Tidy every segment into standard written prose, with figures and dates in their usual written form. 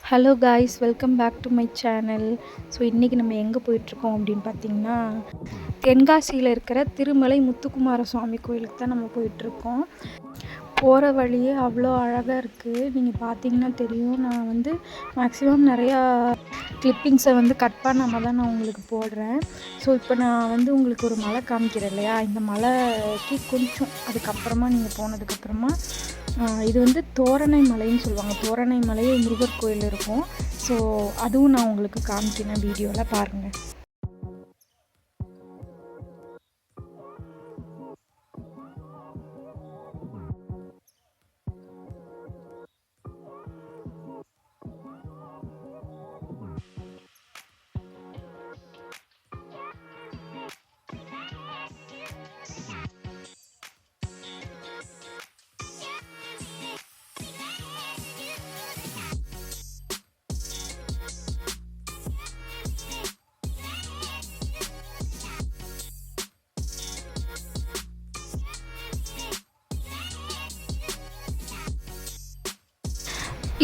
Hello guys, welcome back to my channel. So இன்றைக்கி நம்ம எங்கே போயிட்டுருக்கோம் அப்படின்னு பார்த்திங்கன்னா, தென்காசியில் இருக்கிற திருமலை முத்துக்குமார சுவாமி கோயிலுக்கு தான் நம்ம போயிட்டுருக்கோம். போகிற வழியே அவ்வளோ அழகாக இருக்குது. நீங்கள் பார்த்தீங்கன்னா தெரியும். நான் வந்து மேக்ஸிமம் நிறையா கிளிப்பிங்ஸை கட் பண்ணாமல் தான் நான் உங்களுக்கு போடுறேன். ஸோ இப்போ நான் உங்களுக்கு ஒரு மலை காமிக்கிறேன் இல்லையா, இந்த மலைக்கு கொஞ்சம் அதுக்கப்புறமா நீங்கள் போனதுக்கப்புறமா இது தோரணை மலைன்னு சொல்லுவாங்க. தோரணை மலை முருகர் கோயில் இருக்கும். ஸோ அதுவும் நான் உங்களுக்கு காமிக்கிறேன், வீடியோவில் பாருங்கள்.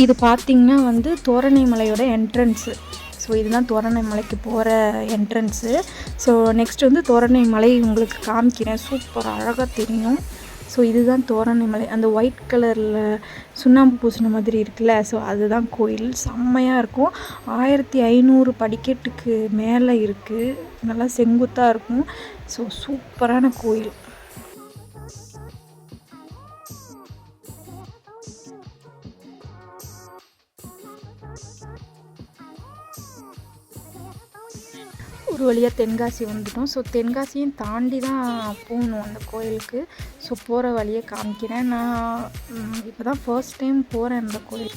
இது பார்த்திங்கன்னா தோரணை மலையோட என்ட்ரன்ஸு. ஸோ இதுதான் தோரணை மலைக்கு போகிற என்ட்ரன்ஸு. ஸோ நெக்ஸ்ட் தோரணை மலை உங்களுக்கு காமிக்கிறேன். சூப்பர் அழகாக தெரியும். ஸோ இதுதான் தோரணை மலை. அந்த ஒயிட் கலரில் சுண்ணாம்பு பூசின மாதிரி இருக்குல்ல, ஸோ அதுதான் கோயில். செம்மையாக இருக்கும். 1500 படிக்கட்டுக்கு மேலே இருக்குது. நல்லா செங்குத்தாக இருக்கும். ஸோ சூப்பரான கோயில். ஒரு வழியாக தென்காசி வந்துட்டோம். ஸோ தென்காசியும் தாண்டி தான் போகணும் அந்த கோயிலுக்கு. ஸோ போகிற வழியை காமிக்கிறேன். நான் இப்போ தான் ஃபர்ஸ்ட் டைம் போகிறேன் அந்த கோயில்.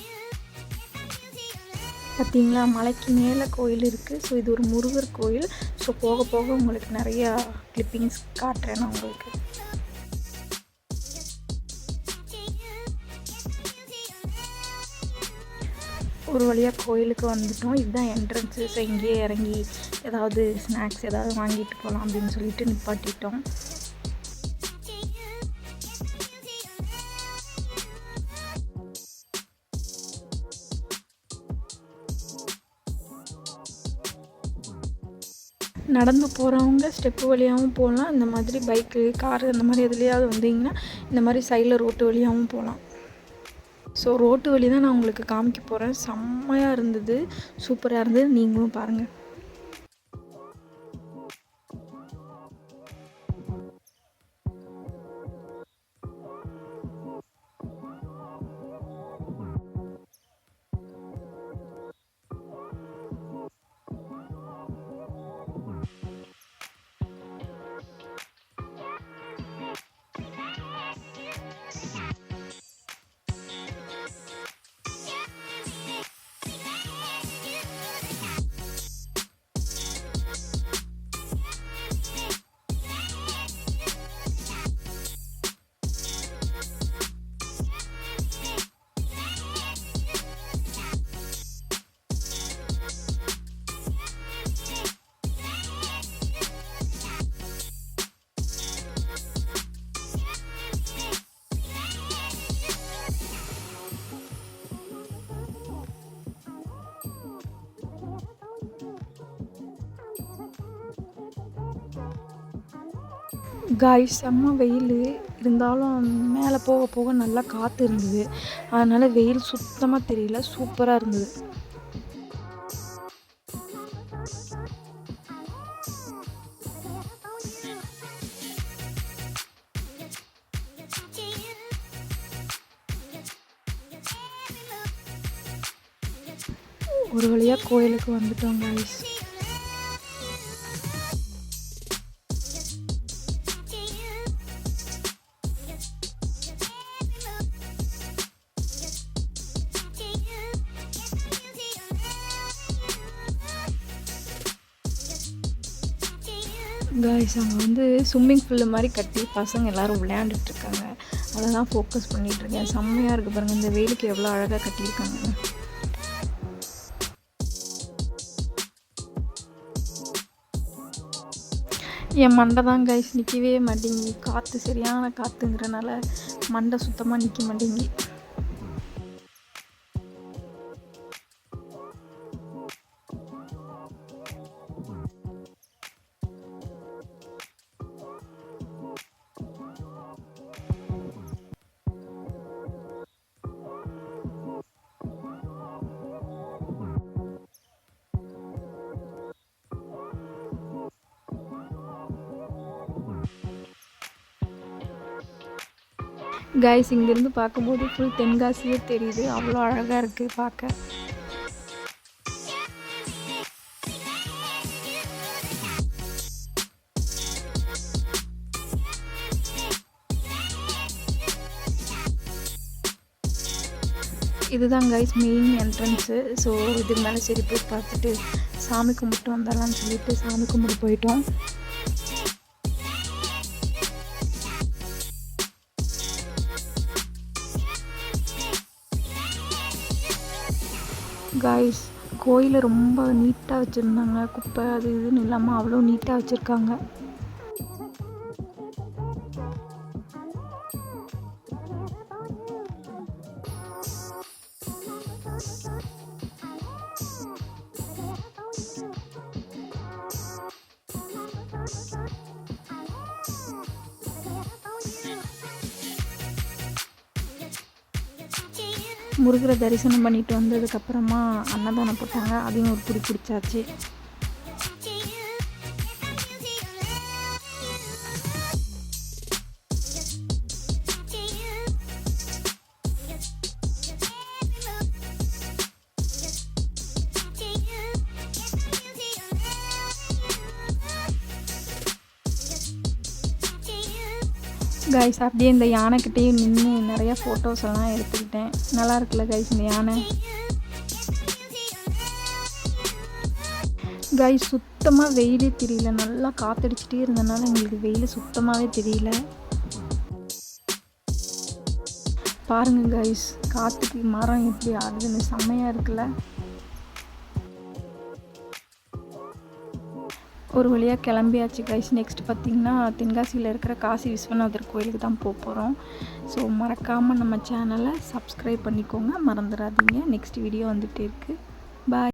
பார்த்திங்களா, மலைக்கு மேலே கோயில் இருக்குது. ஸோ இது ஒரு முருகர் கோயில். ஸோ போக போக உங்களுக்கு நிறையா கிளிப்பிங்ஸ் காட்டுறேன் நான் உங்களுக்கு. ஒரு வழியாக கோயிலுக்கு வந்துட்டோம். இதுதான் என்ட்ரன்ஸு. ஸோ இங்கேயே இறங்கி ஏதாவது ஸ்நாக்ஸ் ஏதாவது வாங்கிட்டு போகலாம் அப்படின்னு சொல்லிட்டு நிப்பாட்டிட்டோம். நடந்து போகிறவங்க ஸ்டெப்பு வழியாகவும் போகலாம். இந்த மாதிரி பைக்கு, காரு அந்த மாதிரி எதுலையாவது வந்தீங்கன்னா இந்த மாதிரி சைடில் ரோட்டு வழியாகவும் போகலாம். ஸோ ரோட்டு வழி தான் நான் உங்களுக்கு காமிக்க போகிறேன். செம்மையாக இருந்தது, சூப்பராக இருந்தது. நீங்களும் பாருங்கள். காய்ஸ், செம்ம வெயில் இருந்தாலும் மேலே போக போக நல்லா காற்று இருந்தது. அதனால் வெயில் சுத்தமாக தெரியல, சூப்பராக இருந்தது. ஒரு வழியாக கோயிலுக்கு வந்துட்டோம் காய்ஸ். காய்ஸ், அங்கே ஸ்விம்மிங் பூல் மாதிரி கட்டி பசங்க எல்லோரும் விளையாண்டுட்ருக்காங்க. அதை தான் ஃபோக்கஸ் பண்ணிகிட்ருக்கேன். செம்மையாக இருக்குது பாருங்கள், இந்த வெயிலுக்கு எவ்வளோ அழகாக கட்டியிருக்காங்க. என் மண்டை தான் காய்ஸ் நிற்கவே மாட்டேங்கி. காற்று சரியான காற்றுங்கிறனால மண்டை சுத்தமாக நிற்க மாட்டேங்கி. கைஸ் இங்கேருந்து பார்க்கும்போது ஃபுல் தென்காசியே தெரியுது, அவ்வளோ அழகாக இருக்குது பார்க்க. இதுதான் கைஸ் மெயின் என்ட்ரன்ஸு. ஸோ இதுக்கு மேலே சரி போய் பார்த்துட்டு சாமி கும்பிட்டு வந்துடலான்னு சொல்லிட்டு சாமி கும்பிட்டு போயிட்டோம். கைஸ் கோயிலை ரொம்ப நீட்டாக வச்சுருந்தாங்க, குப்பை அது இதுன்னு இல்லாமல் அவ்வளோ நீட்டாக வச்சுருக்காங்க. முருகரை தரிசனம் பண்ணிட்டு வந்ததுக்கப்புறமா அன்னதானம் போட்டாங்க, அதையும் ஒரு பிடி பிடிச்சாச்சு. கைஸ் அப்படியே இந்த யானைக்கிட்டேயே நின்று நிறையா ஃபோட்டோஸ் எல்லாம் எடுத்துக்கிட்டேன். நல்லா இருக்குல்ல கைஸ் இந்த யானை. கைஸ் சுத்தமாக வெயிலே தெரியல, நல்லா காற்றடிச்சிட்டே இருந்தனால எங்களுக்கு வெயில் சுத்தமாகவே தெரியல. பாருங்கள் கைஸ் காற்றுக்கு மரம் எப்படி ஆடுதுன்னு, செம்மையாக இருக்குல்ல. ஒரு வழியாக கிளம்பியாச்சு கைஸ். நெக்ஸ்ட் பார்த்திங்கன்னா தென்காசியில் இருக்கிற காசி விஸ்வநாதர் கோயிலுக்கு தான் போகிறோம். ஸோ மறக்காமல் நம்ம சேனலை சப்ஸ்கிரைப் பண்ணிக்கோங்க, மறந்துடாதீங்க. நெக்ஸ்ட் வீடியோ வந்துகிட்டே இருக்குது. பாய்.